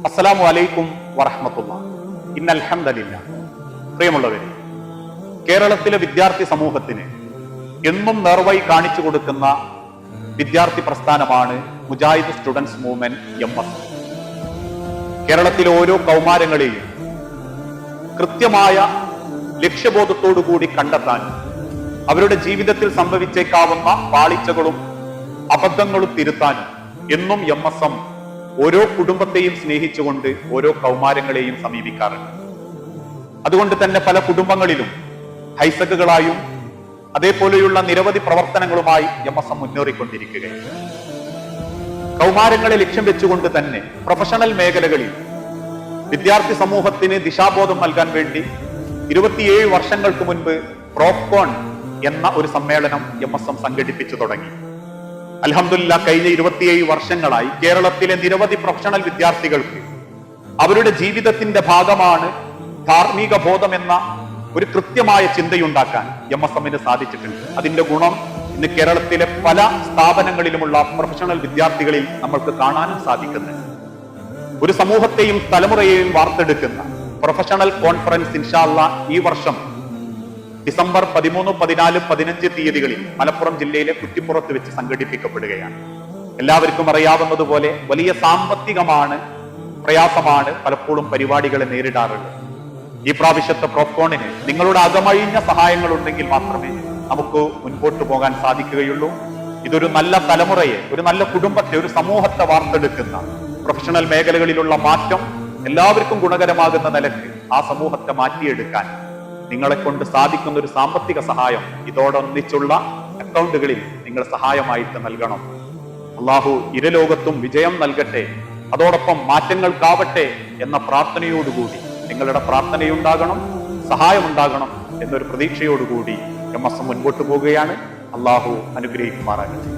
അസ്സലാമു അലൈക്കും വറഹ്മത്തുള്ളാഹി. ഇന്നൽ ഹംദലില്ലാഹ്. പ്രിയമുള്ളവരെ, കേരളത്തിലെ വിദ്യാർത്ഥി സമൂഹത്തിന് എന്നും നേർവഴി കാണിച്ചു കൊടുക്കുന്ന വിദ്യാർത്ഥി പ്രസ്ഥാനമാണ് മുജാഹിദ് സ്റ്റുഡൻസ് മൂവ്മെന്റ് (MS). കേരളത്തിലെ ഓരോ കൗമാരങ്ങളെയും കൃത്യമായ ലക്ഷ്യബോധത്തോടുകൂടി കണ്ടെത്താനും അവരുടെ ജീവിതത്തിൽ സംഭവിച്ചേക്കാവുന്ന പാളിച്ചകളും അബദ്ധങ്ങളും തിരുത്താനും എന്നും MSM ഓരോ കുടുംബത്തെയും സ്നേഹിച്ചുകൊണ്ട് ഓരോ കൗമാരങ്ങളെയും സമീപിക്കാറുണ്ട്. അതുകൊണ്ട് തന്നെ പല കുടുംബങ്ങളിലും ഹൈസക്കുകളായും അതേപോലെയുള്ള നിരവധി പ്രവർത്തനങ്ങളുമായി MSM മുന്നേറിക്കൊണ്ടിരിക്കുകയാണ്. കൗമാരങ്ങളെ ലക്ഷ്യം വെച്ചുകൊണ്ട് തന്നെ പ്രൊഫഷണൽ മേഖലകളിൽ വിദ്യാർത്ഥി സമൂഹത്തിന് ദിശാബോധം നൽകാൻ വേണ്ടി 27 വർഷങ്ങൾക്ക് മുൻപ് പ്രോപ്കോൺ എന്ന ഒരു സമ്മേളനം MSM സംഘടിപ്പിച്ചു തുടങ്ങി. അൽഹംദുലില്ലാഹ്, കഴിഞ്ഞ 27 വർഷങ്ങളായി കേരളത്തിലെ നിരവധി പ്രൊഫഷണൽ വിദ്യാർത്ഥികൾക്ക് അവരുടെ ജീവിതത്തിന്റെ ഭാഗമാണ് ധാർമ്മിക ബോധം എന്ന ഒരു കൃത്യമായ ചിന്തയുണ്ടാക്കാൻ MSMന് സാധിച്ചിട്ടുണ്ട്. അതിന്റെ ഗുണം ഇന്ന് കേരളത്തിലെ പല സ്ഥാപനങ്ങളിലുമുള്ള പ്രൊഫഷണൽ വിദ്യാർത്ഥികളിൽ നമ്മൾക്ക് കാണാനും സാധിക്കുന്നുണ്ട്. ഒരു സമൂഹത്തെയും തലമുറയെയും വാർത്തെടുക്കുന്ന പ്രൊഫഷണൽ കോൺഫറൻസ് ഇൻഷാ അല്ലാഹ് ഈ വർഷം ഡിസംബർ 13, 14, 15 തീയതികളിൽ മലപ്പുറം ജില്ലയിലെ കുറ്റിപ്പുറത്ത് വെച്ച് സംഘടിപ്പിക്കപ്പെടുകയാണ്. എല്ലാവർക്കും അറിയാവുന്നതുപോലെ വലിയ സാമ്പത്തികമാണ്, പ്രയാസമാണ് പലപ്പോഴും പരിപാടികളെ നേരിടാറുള്ളത്. ഈ പ്രാവശ്യത്തെ പ്രോപ്കോണിന് നിങ്ങളുടെ അകമഴിഞ്ഞ സഹായങ്ങൾ ഉണ്ടെങ്കിൽ മാത്രമേ നമുക്ക് മുൻപോട്ട് പോകാൻ സാധിക്കുകയുള്ളൂ. ഇതൊരു നല്ല തലമുറയെ, ഒരു നല്ല കുടുംബത്തെ, ഒരു സമൂഹത്തെ വാർത്തെടുക്കുന്ന പ്രൊഫഷണൽ മേഖലകളിലുള്ള മാറ്റം എല്ലാവർക്കും ഗുണകരമാകുന്ന നിലക്ക് ആ സമൂഹത്തെ മാറ്റിയെടുക്കാൻ നിങ്ങളെ കൊണ്ട് സാധിക്കുന്ന ഒരു സാമ്പത്തിക സഹായം ഇതോടൊന്നിച്ചുള്ള അക്കൗണ്ടുകളിൽ നിങ്ങൾ സഹായമായിട്ട് നൽകണം. അള്ളാഹു ഇരലോകത്തും വിജയം നൽകട്ടെ, അതോടൊപ്പം മാറ്റങ്ങൾക്കാവട്ടെ എന്ന പ്രാർത്ഥനയോടുകൂടി, നിങ്ങളുടെ പ്രാർത്ഥനയുണ്ടാകണം, സഹായമുണ്ടാകണം എന്നൊരു പ്രതീക്ഷയോടുകൂടി MSM മുൻപോട്ട് പോവുകയാണ്. അള്ളാഹു അനുഗ്രഹിക്കുമാറാകട്ടെ.